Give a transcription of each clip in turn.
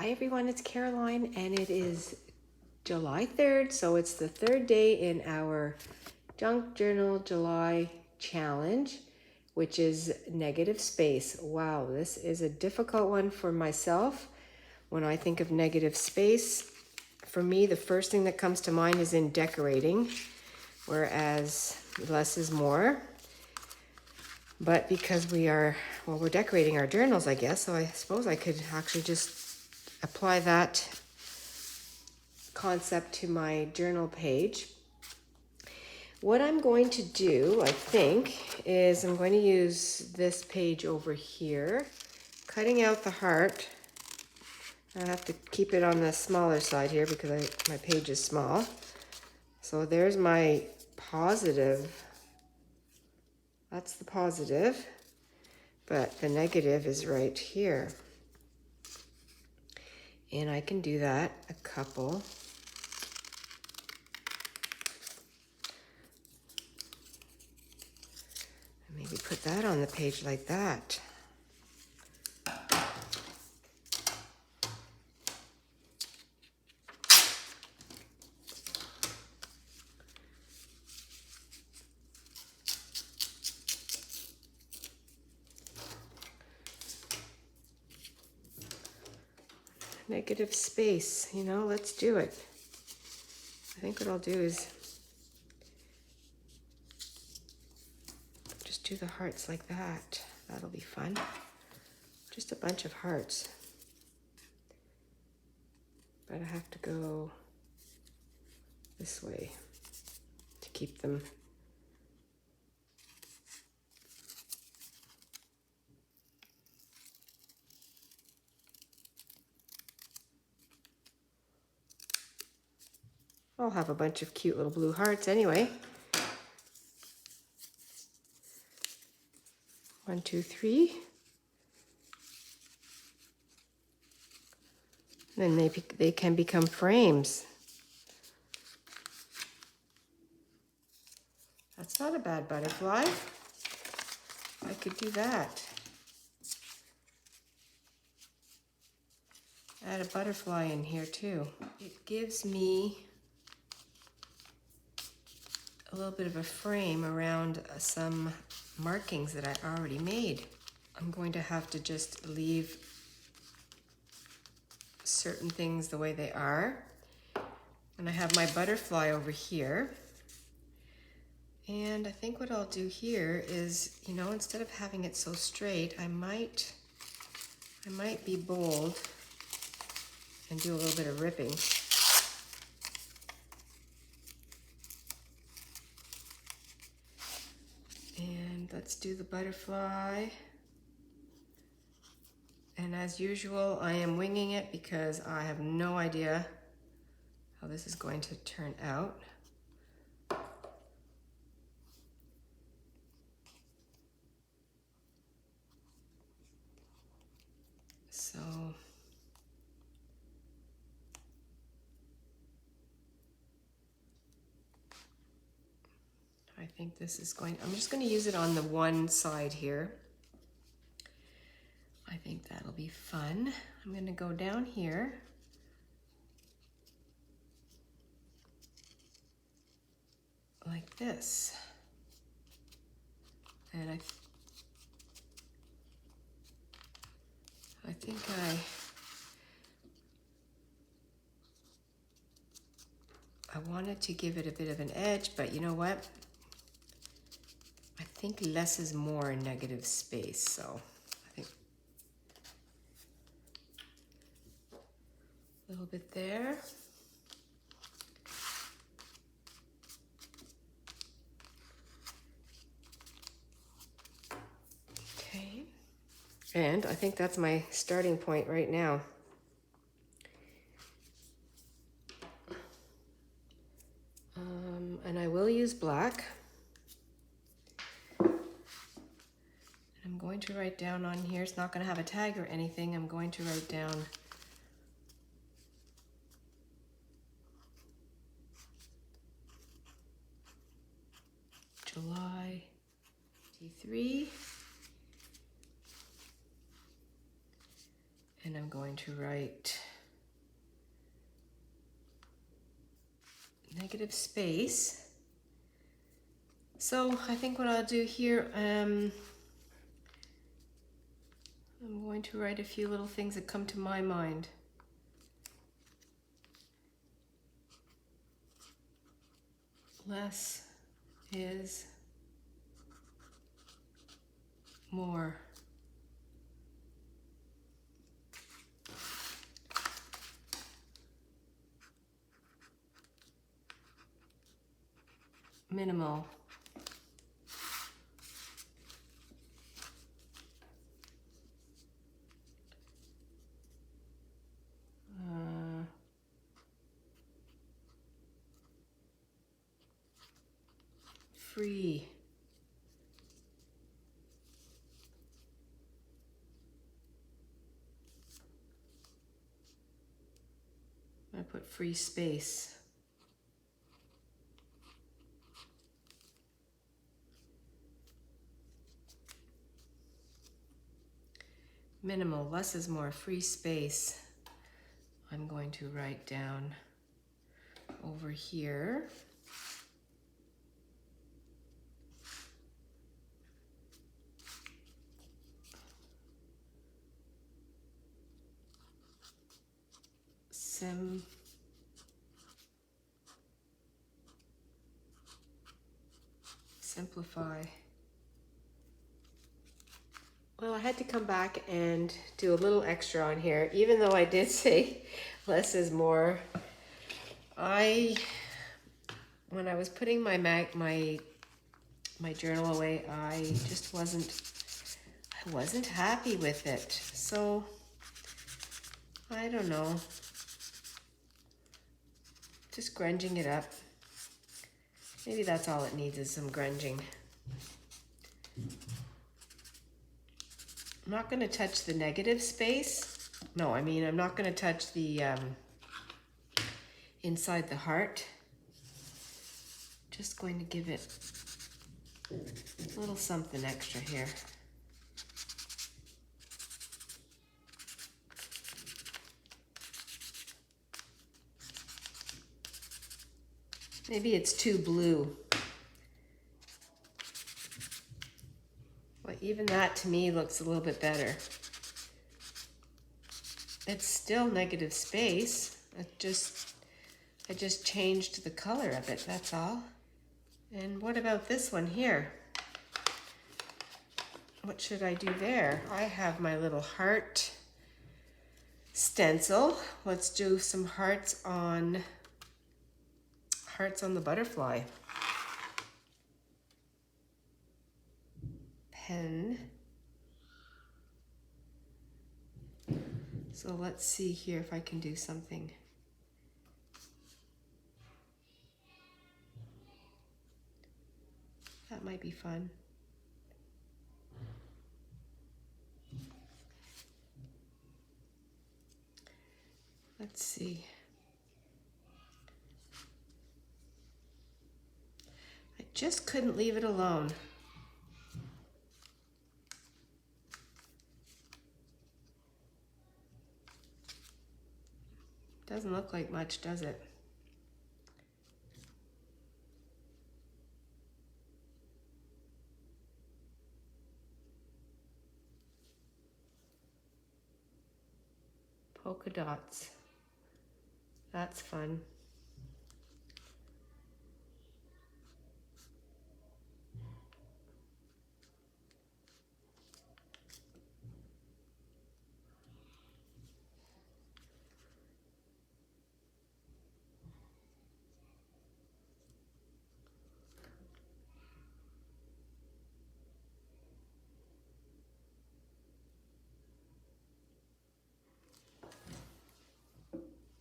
Hi everyone, it's Caroline and it is July 3rd, so it's the third day in our Junk Journal July challenge, which is negative space. Wow, this is a difficult one for myself. When I think of negative space, for me the first thing that comes to mind is in decorating, whereas less is more. But because we're decorating our journals, I guess, so I suppose I could actually just apply that concept to my journal page. What I'm going to do, I think, is I'm going to use this page over here, cutting out the heart. I have to keep it on the smaller side here because my page is small. So there's my positive. That's the positive, but the negative is right here. And I can do that a couple. Maybe put that on the page like that. Negative space, let's do it. I think what I'll do is just do the hearts like that. That'll be fun. Just a bunch of hearts. But I have to go this way to keep them. I'll have a bunch of cute little blue hearts anyway. 1, 2, 3. And then they can become frames. That's not a bad butterfly. I could do that. Add a butterfly in here too. It gives me a little bit of a frame around some markings that I already made. I'm going to have to just leave certain things the way they are. And I have my butterfly over here. And I think what I'll do here is, instead of having it so straight, I might be bold and do a little bit of ripping. And let's do the butterfly. And as usual, I am winging it because I have no idea how this is going to turn out. So I think this is I'm just going to use it on the one side here. I think that'll be fun. I'm going to go down here. Like this. And I think I wanted to give it a bit of an edge, but you know what? I think less is more in negative space, so I think a little bit there. Okay. And I think that's my starting point right now. And I will use black. I'm going to write down on here, it's not going to have a tag or anything, I'm going to write down July D3. And I'm going to write negative space. So I think what I'll do here, I'm going to write a few little things that come to my mind. Less is more. Minimal. Free. I put free space. Minimal, less is more, free space. I'm going to write down over here. Simplify. Well, I had to come back and do a little extra on here, even though I did say less is more. When I was putting my journal away, I just wasn't happy with it. So I don't know. Just grunging it up. Maybe that's all it needs, is some grunging. I'm not going to touch the negative space. No, I mean, I'm not going to touch the inside the heart. Just going to give it a little something extra here. Maybe it's too blue. Well, even that to me looks a little bit better. It's still negative space. I just changed the color of it, that's all. And what about this one here? What should I do there? I have my little heart stencil. Let's do some hearts on the butterfly. Pen. So let's see here if I can do something. That might be fun. Let's see. I just couldn't leave it alone. Doesn't look like much, does it? Polka dots. That's fun.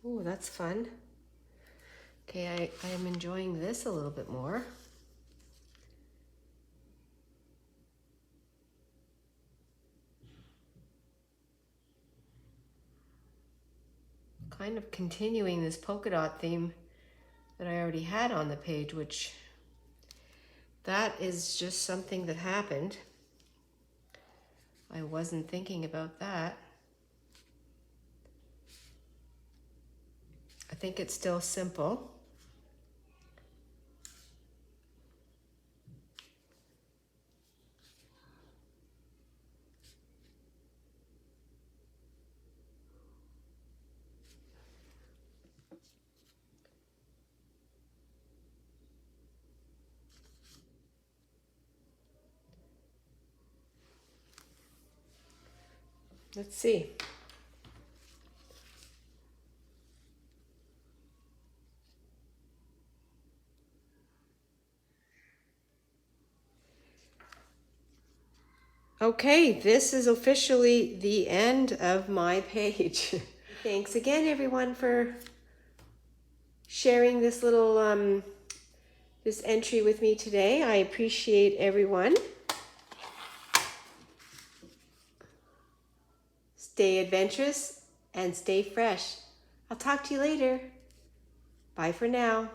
Ooh, that's fun. Okay, I am enjoying this a little bit more. Kind of continuing this polka dot theme that I already had on the page, which that is just something that happened. I wasn't thinking about that. I think it's still simple. Let's see. Okay, this is officially the end of my page. Thanks again, everyone, for sharing this little this entry with me today. I appreciate everyone. Stay adventurous and stay fresh. I'll talk to you later. Bye for now.